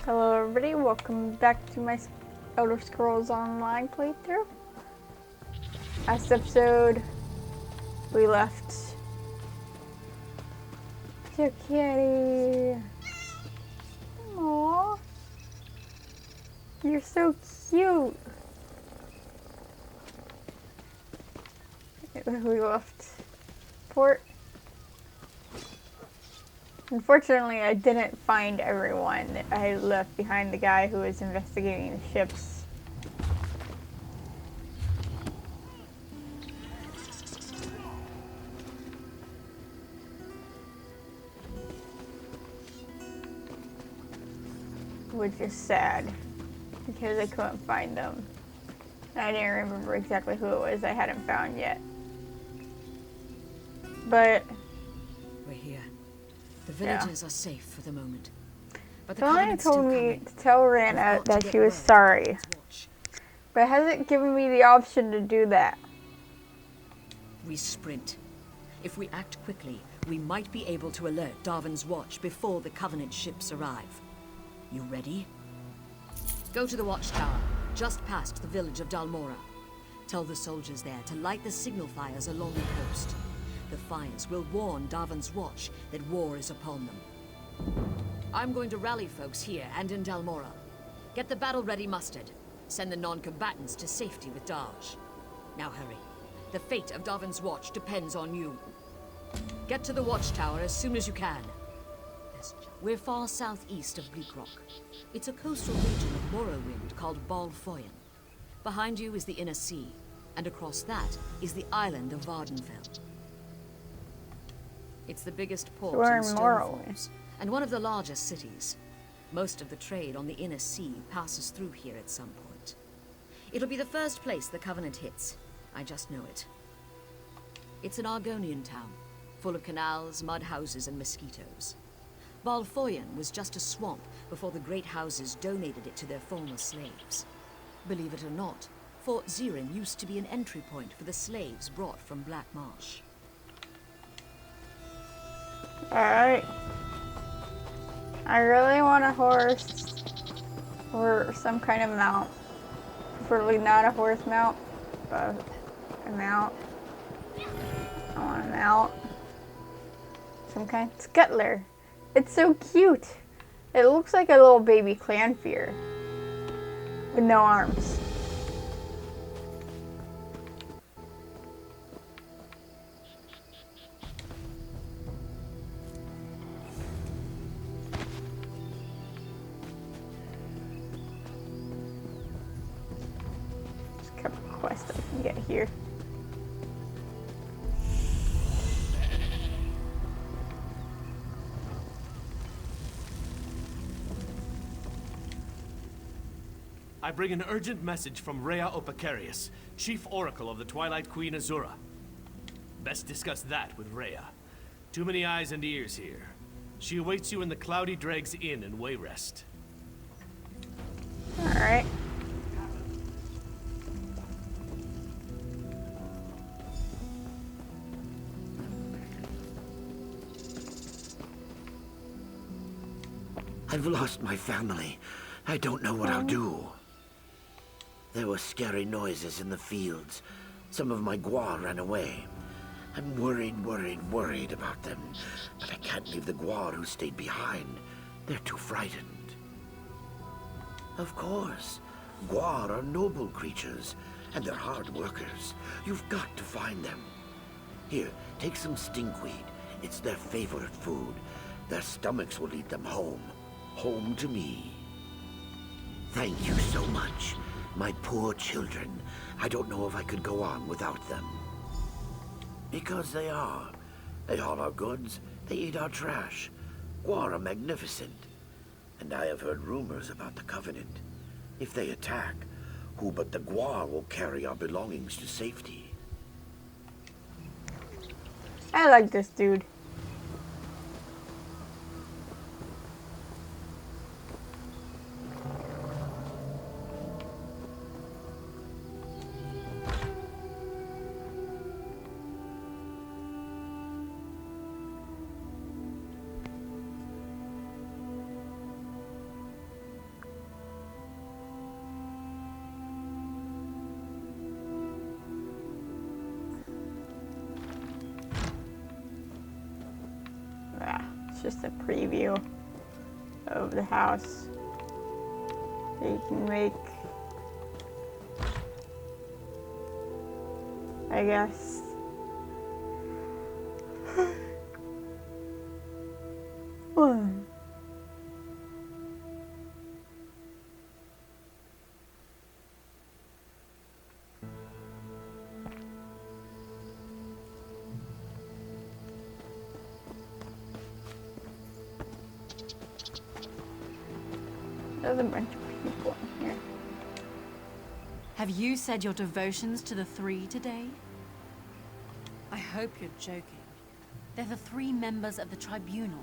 Hello everybody, welcome back to my Elder Scrolls Online playthrough. Last episode, we left your kitty. Aww, you're so cute. We left port. Unfortunately, I didn't find everyone. I left behind the guy who was investigating the ships. Which is sad, because I couldn't find them. I didn't remember exactly who it was I hadn't found yet. But we're here. The villages are safe for the moment. But the Someone Covenant's told still me coming. to tell Rana that she was sorry, but it hasn't given me the option to do that. We sprint. If we act quickly, we might be able to alert Darwin's Watch before the Covenant ships arrive. You ready? Go to the watchtower, just past the village of Dalmora. Tell the soldiers there to light the signal fires along the coast. The fires will warn Darwin's Watch that war is upon them. I'm going to rally folks here and in Dalmora. Get the battle-ready mustered. Send the non-combatants to safety with Darj. Now hurry. The fate of Darwin's Watch depends on you. Get to the watchtower as soon as you can. We're far southeast of Bleakrock. It's a coastal region of Morrowind called Bal Foyen. Behind you is the Inner Sea, and across that is the island of Vardenfell. It's the biggest port in Stonefalls, and one of the largest cities. Most of the trade on the Inner Sea passes through here at some point. It'll be the first place the Covenant hits. I just know it. It's an Argonian town, full of canals, mud houses, and mosquitoes. Bal Foyen was just a swamp before the great houses donated it to their former slaves. Believe it or not, Fort Zirin used to be an entry point for the slaves brought from Black Marsh. Alright. I really want a horse or some kind of mount. Preferably not a horse mount, but a mount. I want a mount. Some kind of scuttler. It's so cute. It looks like a little baby Clanfear with no arms. There's a couple of quests I can get here. I bring an urgent message from Rhea Opacarius, Chief Oracle of the Twilight Queen Azura. Best discuss that with Rhea. Too many eyes and ears here. She awaits you in the Cloudy Dregs Inn in Wayrest. Alright. I've lost my family. I don't know what I'll do. There were scary noises in the fields. Some of my Gwar ran away. I'm worried about them. But I can't leave the Gwar who stayed behind. They're too frightened. Of course. Gwar are noble creatures, and they're hard workers. You've got to find them. Here, take some stinkweed. It's their favorite food. Their stomachs will lead them home. Home to me. Thank you so much. My poor children. I don't know if I could go on without them. Because they are. They haul our goods. They eat our trash. Gwar are magnificent. And I have heard rumors about the Covenant. If they attack, who but the Gwar will carry our belongings to safety? I like this dude. It's just a preview of the house that you can make, I guess. There's a bunch of people in here. Have you said your devotions to the three today? I hope you're joking. They're the three members of the Tribunal,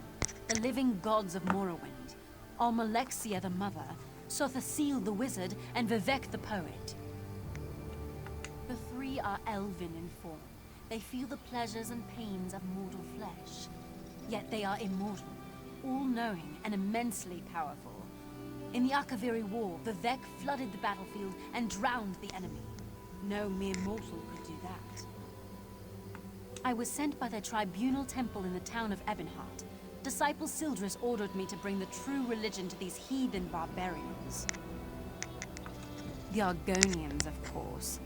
the living gods of Morrowind. Almalexia the Mother, Sothasil the Wizard, and Vivek the Poet. The three are elven in form. They feel the pleasures and pains of mortal flesh. Yet they are immortal, all-knowing, and immensely powerful. In the Akaviri War, Vivek flooded the battlefield and drowned the enemy. No mere mortal could do that. I was sent by the Tribunal Temple in the town of Ebonheart. Disciple Sildris ordered me to bring the true religion to these heathen barbarians. The Argonians, of course.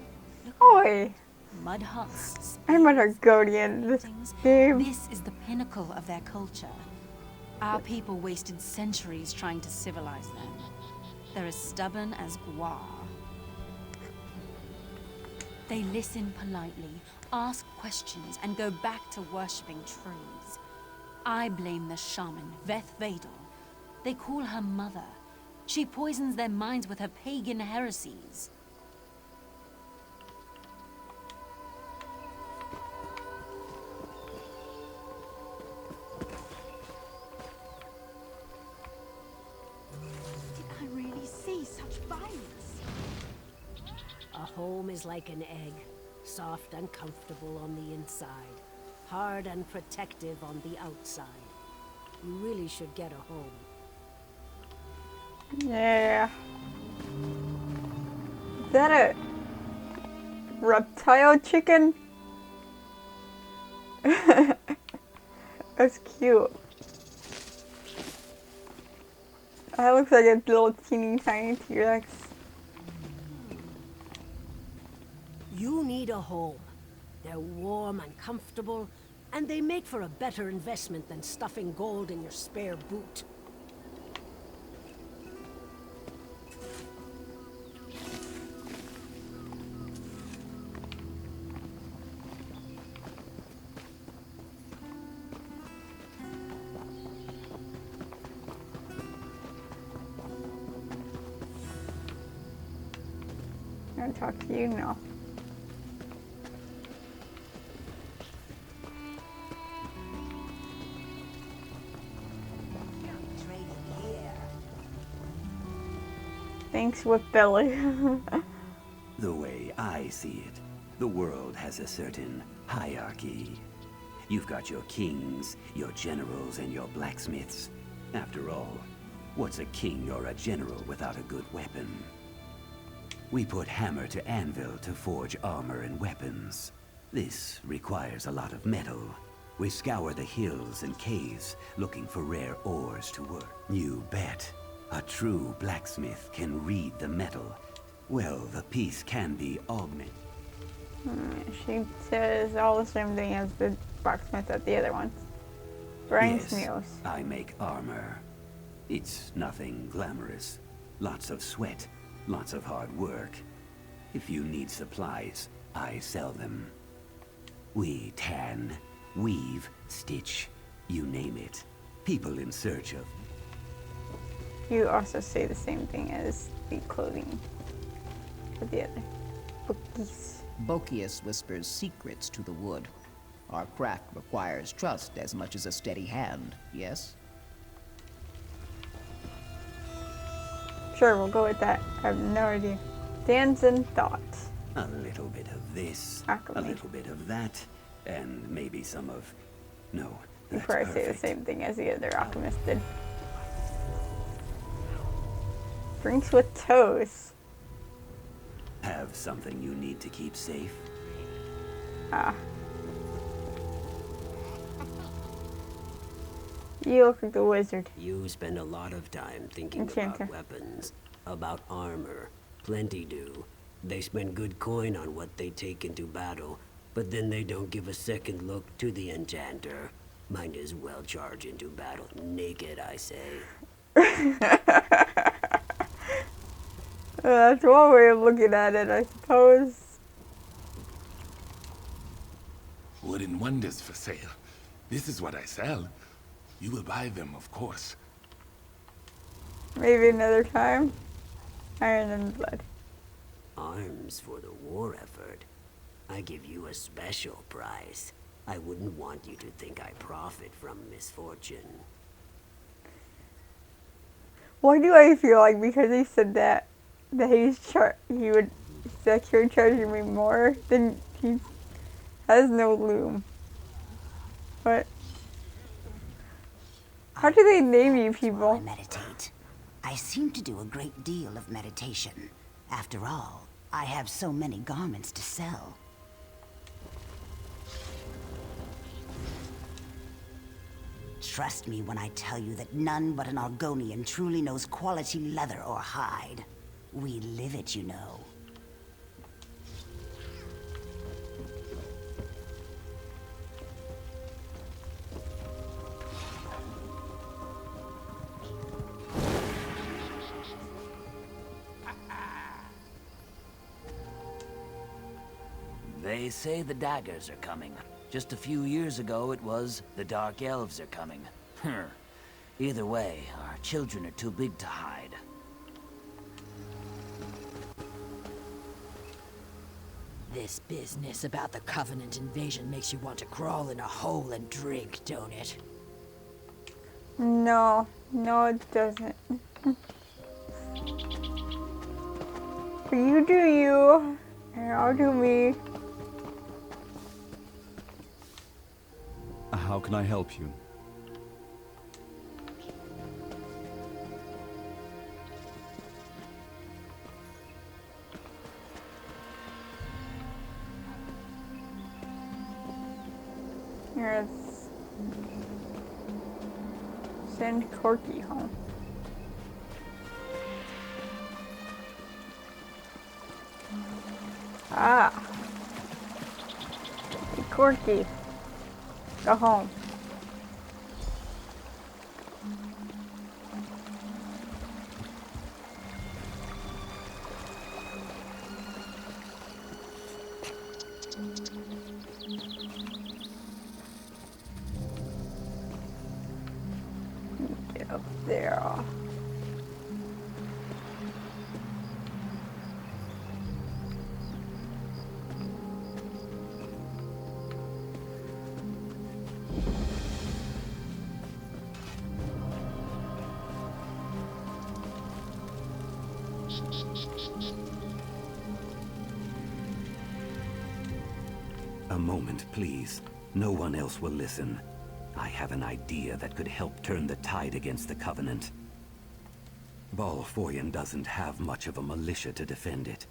Oi! Mud huts. I'm an Argonian. This game. This is the pinnacle of their culture. Our people wasted centuries trying to civilize them. They're as stubborn as Gwar. They listen politely, ask questions, and go back to worshipping trees. I blame the shaman, Veth Vadel. They call her mother. She poisons their minds with her pagan heresies. Did I really see such violence? A home is like an egg, soft and comfortable on the inside, hard and protective on the outside. You really should get a home. Yeah. Is that a reptile chicken? That's cute. That looks like a little teeny tiny T-Rex. You need a home. They're warm and comfortable, and they make for a better investment than stuffing gold in your spare boot. I'm gonna talk to you now. Thanks, Whip Belly. The way I see it, the world has a certain hierarchy. You've got your kings, your generals, and your blacksmiths. After all, what's a king or a general without a good weapon? We put hammer to anvil to forge armor and weapons. This requires a lot of metal. We scour the hills and caves looking for rare ores to work. You bet. A true blacksmith can read the metal. Well, the piece can be augmented. She says all the same thing as the blacksmith at the other ones. Brian's Yes, news. I make armor. It's nothing glamorous. Lots of sweat, lots of hard work. If you need supplies, I sell them. We tan, weave, stitch, you name it. People in search of... You also say the same thing as the clothing for the other bookies. Bokius whispers secrets to the wood. Our craft requires trust as much as a steady hand, yes? Sure, we'll go with that. I have no idea. Dan's in thoughts. A little bit of this, Alchemy. a little bit of that, and maybe some of... No, You that's probably say the perfect. same thing as the other alchemist did. Drinks with toast. Have something you need to keep safe? Ah. You look like the wizard. You spend a lot of time thinking Enchanter. about weapons, about armor. Plenty do. They spend good coin on what they take into battle, but then they don't give a second look to the enchanter. Might as well charge into battle naked, I say. That's one way of looking at it, I suppose. Wooden wonders for sale. This is what I sell. You will buy them, of course. Maybe another time. Iron and blood. Arms for the war effort. I give you a special price. I wouldn't want you to think I profit from misfortune. Why do I feel like because he said that he would secure charging me more than he has no loom. But how do they name you I people? meditate. I seem to do a great deal of meditation. After all, I have so many garments to sell. Trust me when I tell you that none but an Argonian truly knows quality leather or hide. We live it, you know. They say the daggers are coming. Just a few years ago it was the Dark Elves are coming. Either way, our children are too big to hide. This business about the Covenant invasion makes you want to crawl in a hole and drink, don't it? No, it doesn't. But you do you, and I'll do me. How can I help you? Here, let's send Corky home. Ah. Hey, Corky. Go home. Get up there. A moment, please. No one else will listen. I have an idea that could help turn the tide against the Covenant. Balfoyan doesn't have much of a militia to defend it,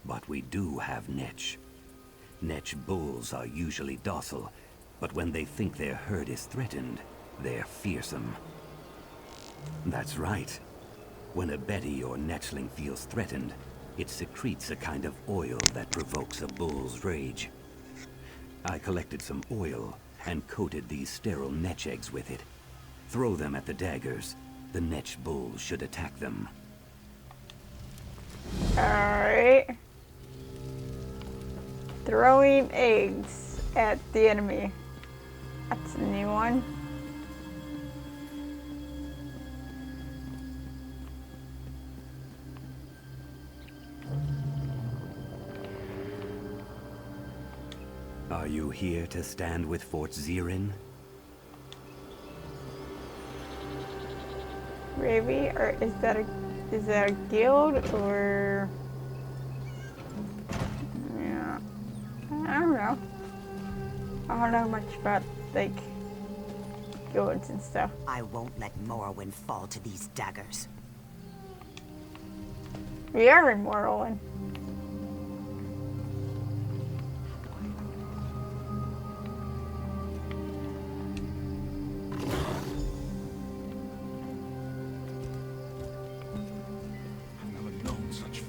but we do have Netch. Netch bulls are usually docile, but when they think their herd is threatened, they're fearsome. That's right. When a Betty or Netchling feels threatened, it secretes a kind of oil that provokes a bull's rage. I collected some oil and coated these sterile Netch eggs with it. Throw them at the daggers. The Netch bulls should attack them. Alright. Throwing eggs at the enemy. That's a new one. Are you here to stand with Fort Zirin? Maybe, or is that a guild, or yeah, I don't know. I don't know much about like guilds and stuff. I won't let Morrowind fall to these daggers. We are in Morrowind.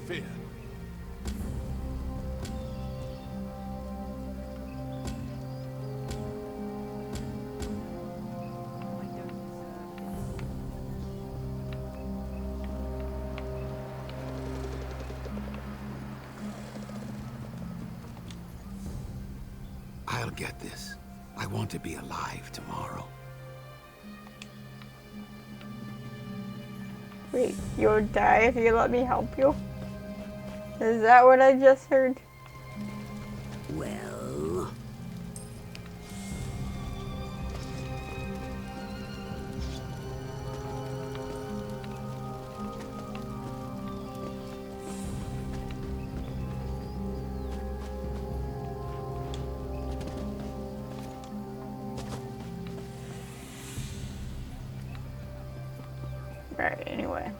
fear. I'll get this. I want to be alive tomorrow. Wait, you'll die if you let me help you? Is that what I just heard? Well... Right, anyway.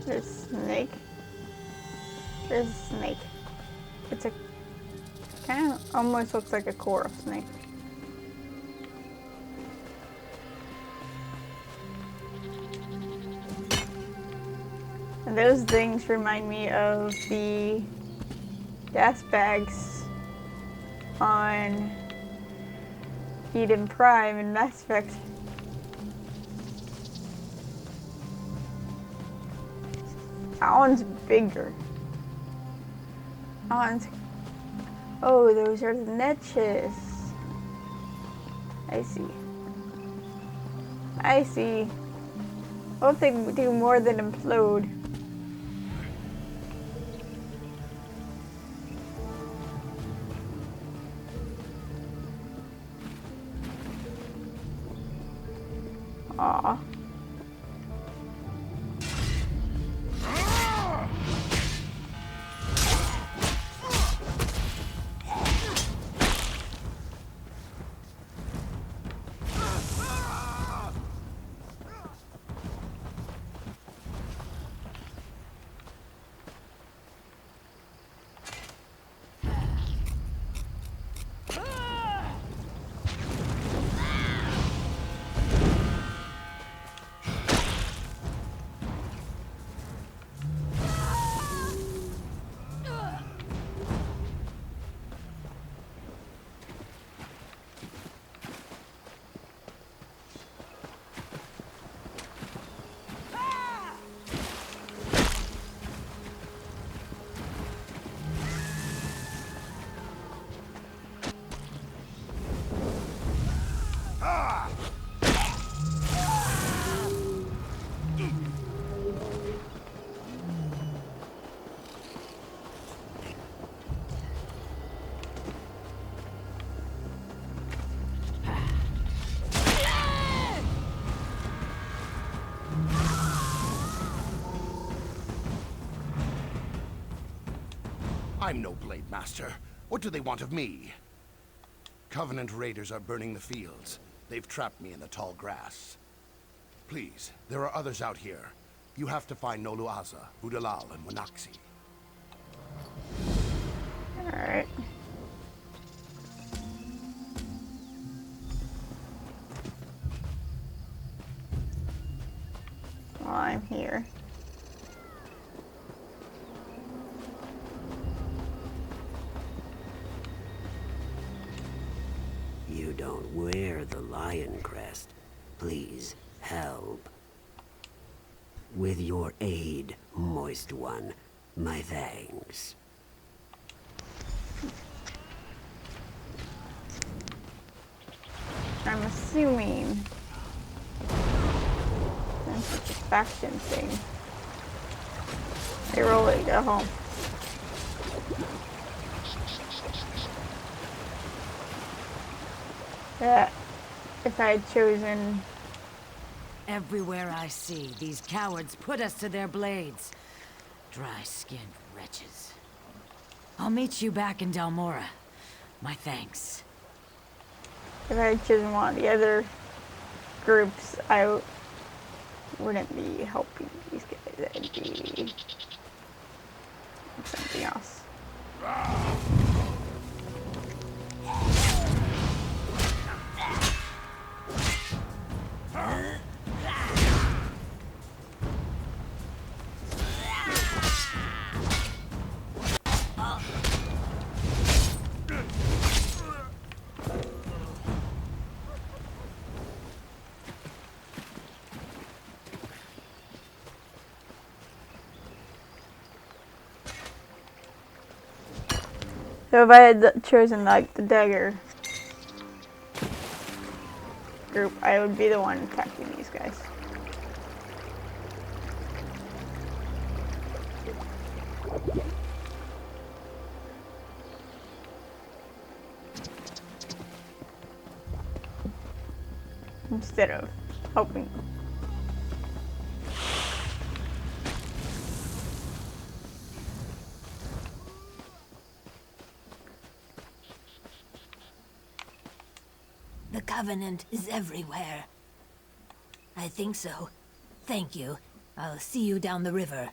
There's a snake. There's a snake. It's a kind of almost looks like a coral snake. And those things remind me of the gas bags on Eden Prime in Mass Effect. That one's bigger. That one's... Oh, those are the niches. I see. I see. I hope they do more than implode. Aw. I'm no Blade Master. What do they want of me? Covenant raiders are burning the fields. They've trapped me in the tall grass. Please, there are others out here. You have to find Noluaza, Budalal, and Wanaxi. Alright. Well, I'm here. You don't wear the lion crest. Please, help. With your aid, Moist One, my thanks. I'm assuming since it's a faction thing, they roll it, go home. That if I had chosen... Everywhere I see, these cowards put us to their blades. Dry-skinned wretches. I'll meet you back in Delmora. My thanks. If I had chosen one of the other groups, I wouldn't be helping these guys. I'd be something else. So if I had chosen like the dagger group, I would be the one attacking these guys. Instead of helping. The Covenant is everywhere. I think so. Thank you. I'll see you down the river.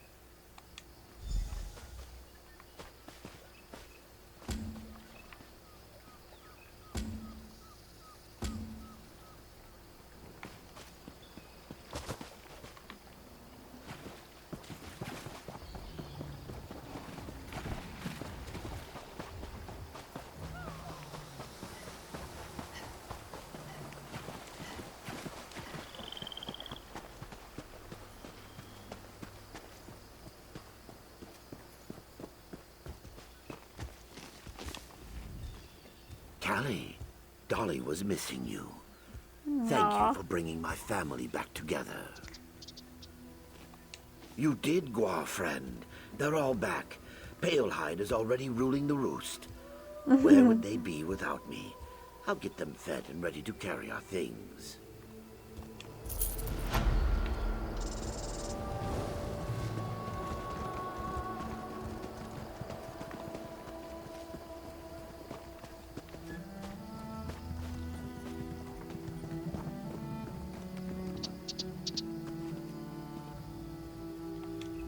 Callie, Dolly was missing you. Thank you for bringing my family back together. You did, Gua friend. They're all back. Palehide is already ruling the roost. Where would they be without me? I'll get them fed and ready to carry our things.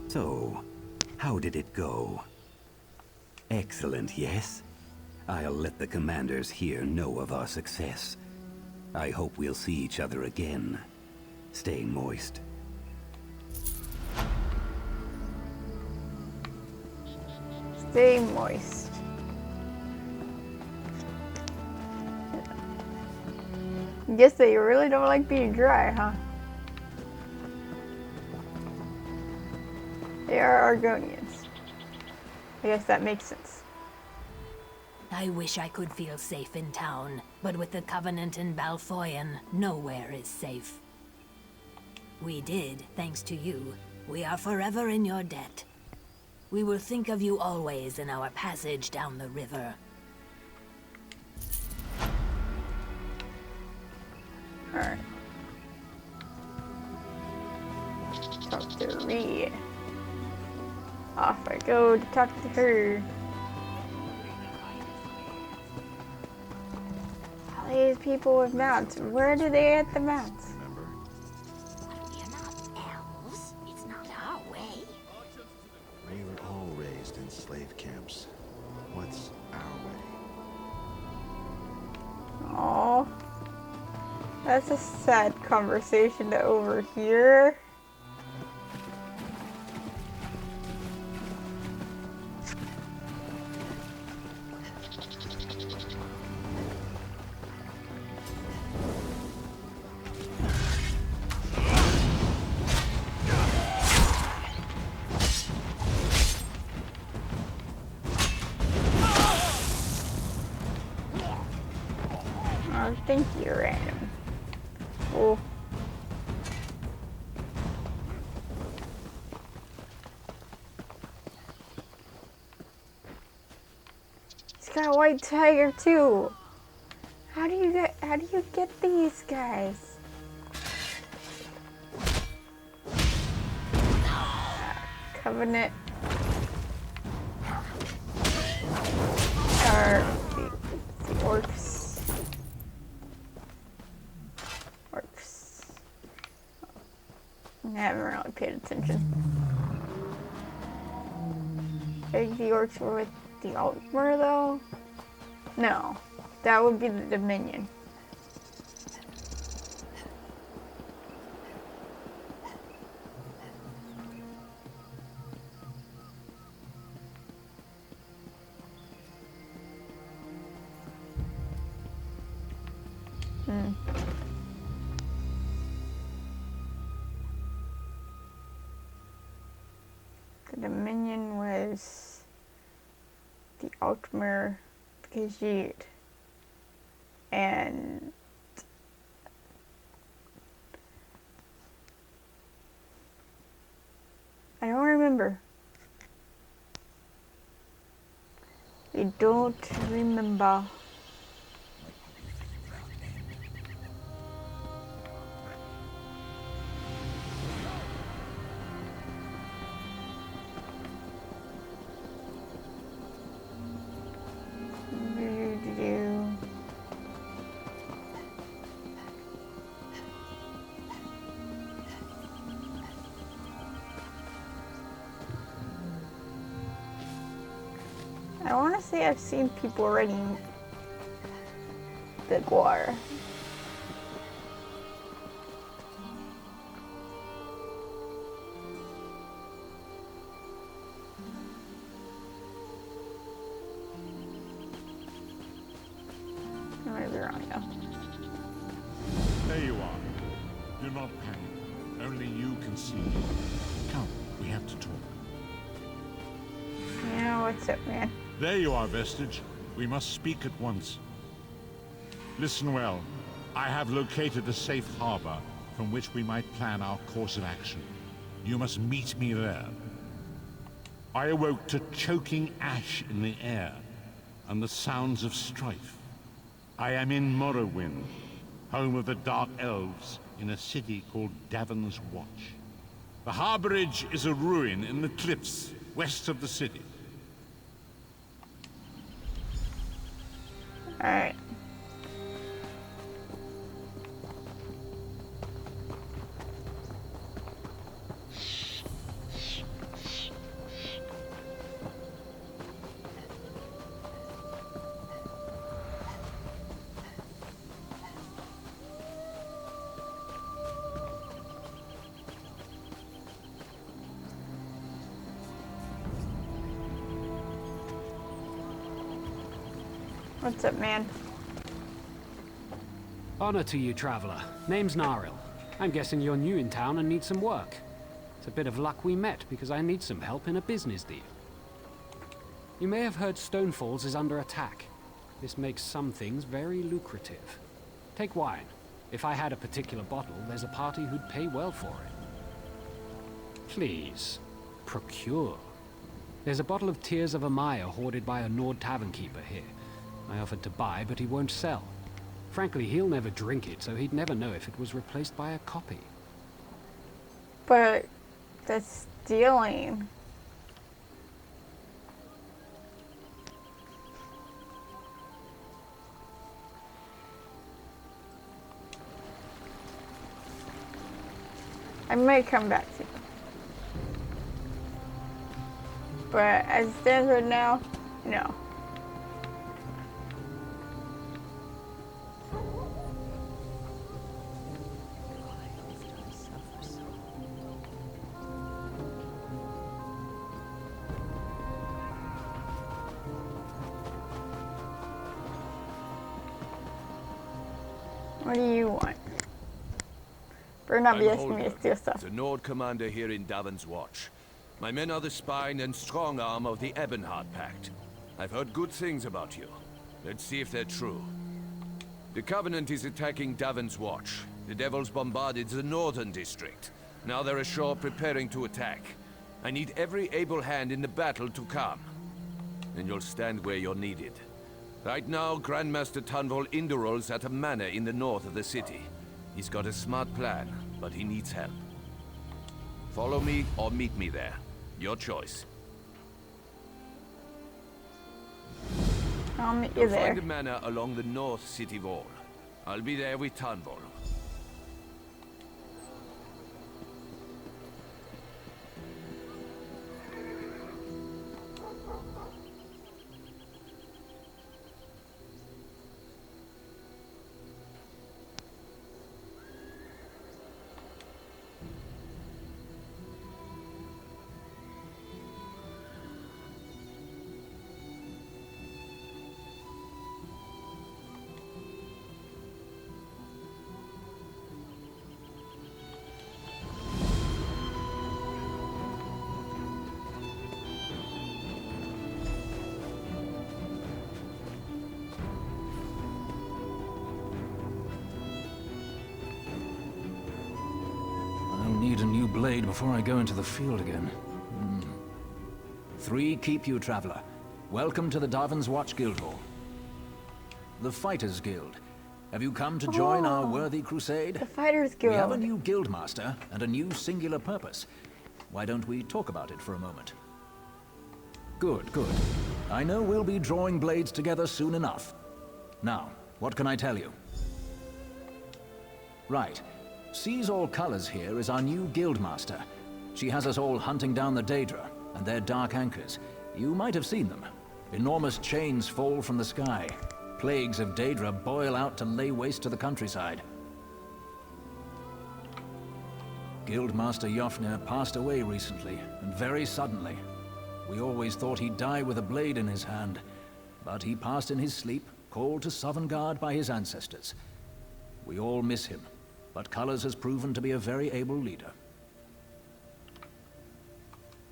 So, how did it go? Excellent, yes? I'll let the commanders here know of our success. I hope we'll see each other again. Stay moist. Stay moist. Guess that you really don't like being dry, huh? They are Argonians. I guess that makes sense. I wish I could feel safe in town, but with the Covenant in Balfoyan, nowhere is safe. We did, thanks to you. We are forever in your debt. We will think of you always in our passage down the river. Alright. Talk to Reed. Off I go to talk to her. All these people with mounts. Where do they get the mounts? We're not elves. It's not our way. We were all raised in slave camps. What's our way? Oh, that's a sad conversation to overhear. Oh, thank you, random. Oh. He's got a white tiger too. How do you get these guys? Covenant I haven't really paid attention. I think the orcs were with the Altmer, though? No. That would be the Dominion. The Dominion was the Altmer, the Khajiit, and I don't remember. I don't remember. I want to say I've seen people riding the Guar. I might be wrong though. There you are. Do not panic. Only you can see me. Come, we have to talk. Yeah, what's up, man? There you are, Vestige. We must speak at once. Listen well. I have located a safe harbor from which we might plan our course of action. You must meet me there. I awoke to choking ash in the air and the sounds of strife. I am in Morrowind, home of the Dark Elves, in a city called Davon's Watch. The harborage is a ruin in the cliffs west of the city. Alright. What's up, man? Honor to you, traveler. Name's Naril. I'm guessing you're new in town and need some work. It's a bit of luck we met, because I need some help in a business deal. You may have heard Stonefalls is under attack. This makes some things very lucrative. Take wine. If I had a particular bottle, there's a party who'd pay well for it. Please, procure. There's a bottle of Tears of Amaya hoarded by a Nord tavern keeper here. I offered to buy, but he won't sell. Frankly, he'll never drink it, so he'd never know if it was replaced by a copy. But that's stealing. I might come back to it. But as it stands right now, no. What do you want? Better not be asking me to steal stuff. The Nord commander here in Davon's Watch. My men are the spine and strong arm of the Ebonheart Pact. I've heard good things about you. Let's see if they're true. The Covenant is attacking Davon's Watch. The Devils bombarded the northern district. Now they're ashore preparing to attack. I need every able hand in the battle to come. And you'll stand where you're needed. Right now, Grandmaster Tunvol Indural's at a manor in the north of the city. He's got a smart plan, but he needs help. Follow me or meet me there. Your choice. I'll meet you You'll there. find a manor along the north city wall. I'll be there with Tunvol. blade before I go into the field again. 3 keep you, traveler. Welcome to the Darvin's Watch Guildhall. The Fighters Guild. Have you come to join our worthy crusade? The Fighters Guild. We have a new guildmaster and a new singular purpose. Why don't we talk about it for a moment? Good, good. I know we'll be drawing blades together soon enough. Now, what can I tell you? Right. Sees All Colors here is our new guildmaster. She has us all hunting down the Daedra and their dark anchors. You might have seen them. Enormous chains fall from the sky. Plagues of Daedra boil out to lay waste to the countryside. Guildmaster Jofnir passed away recently, and very suddenly. We always thought he'd die with a blade in his hand, but he passed in his sleep, called to Sovngarde by his ancestors. We all miss him, but Colors has proven to be a very able leader.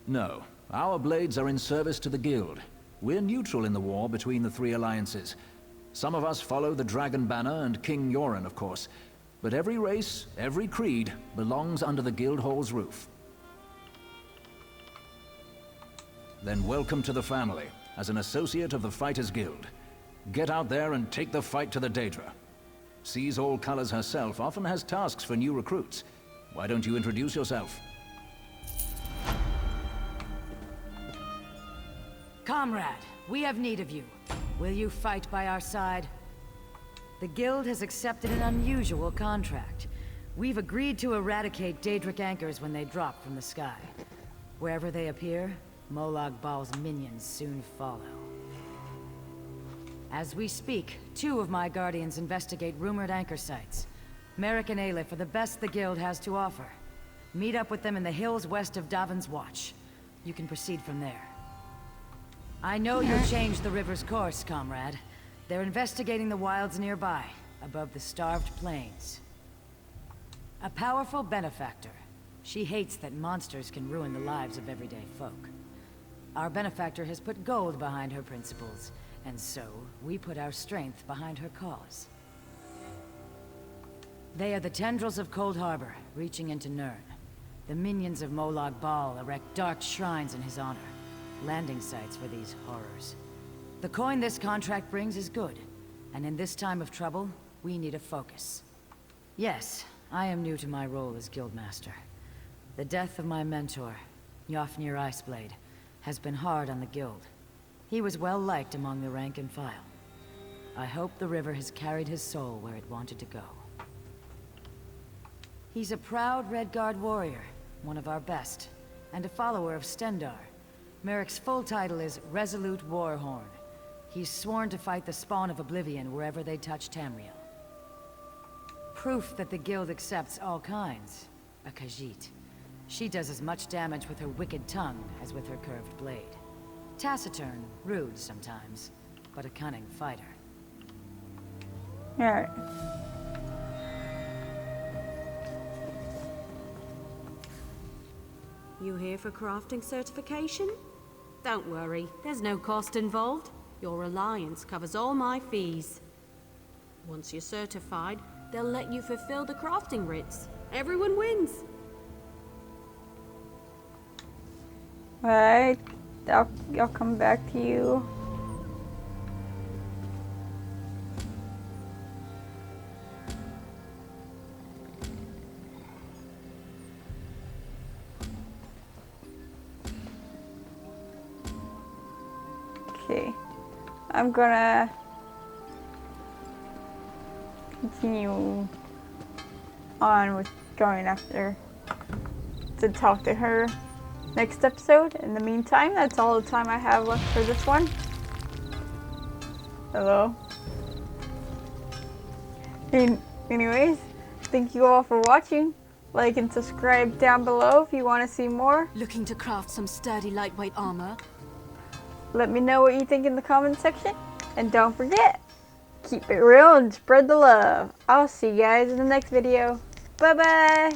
No, our blades are in service to the Guild. We're neutral in the war between the 3 alliances. Some of us follow the Dragon Banner and King Yoren, of course, but every race, every creed, belongs under the Guildhall's roof. Then welcome to the family, as an associate of the Fighters Guild. Get out there and take the fight to the Daedra. Sees All Colors herself often has tasks for new recruits. Why don't you introduce yourself? Comrade, we have need of you. Will you fight by our side? The Guild has accepted an unusual contract. We've agreed to eradicate Daedric anchors when they drop from the sky. Wherever they appear, Molag Bal's minions soon follow. As we speak, 2 of my guardians investigate rumored anchor sites. Merrick and Aleph are the best the Guild has to offer. Meet up with them in the hills west of Darvin's Watch. You can proceed from there. I know you'll change the river's course, comrade. They're investigating the wilds nearby, above the starved plains. A powerful benefactor. She hates that monsters can ruin the lives of everyday folk. Our benefactor has put gold behind her principles, and so we put our strength behind her cause. They are the tendrils of Cold Harbor, reaching into Nirn. The minions of Molag Bal erect dark shrines in his honor, landing sites for these horrors. The coin this contract brings is good, and in this time of trouble, we need a focus. Yes, I am new to my role as Guildmaster. The death of my mentor, Jofnir Iceblade, has been hard on the Guild. He was well liked among the rank and file. I hope the river has carried his soul where it wanted to go. He's a proud Redguard warrior, one of our best, and a follower of Stendarr. Merrick's full title is Resolute Warhorn. He's sworn to fight the spawn of Oblivion wherever they touch Tamriel. Proof that the Guild accepts all kinds. A Khajiit. She does as much damage with her wicked tongue as with her curved blade. Taciturn, rude sometimes, but a cunning fighter. Alright. You here for crafting certification? Don't worry, there's no cost involved. Your alliance covers all my fees. Once you're certified, they'll let you fulfill the crafting writs. Everyone wins. Alright, I'll come back to you. Okay, I'm gonna continue on with going after to talk to her next episode. In the meantime, that's all the time I have left for this one. Hello. Anyways, thank you all for watching. Like and subscribe down below if you want to see more. Looking to craft some sturdy lightweight armor? Let me know what you think in the comment section. And don't forget, keep it real and spread the love. I'll see you guys in the next video. Bye bye.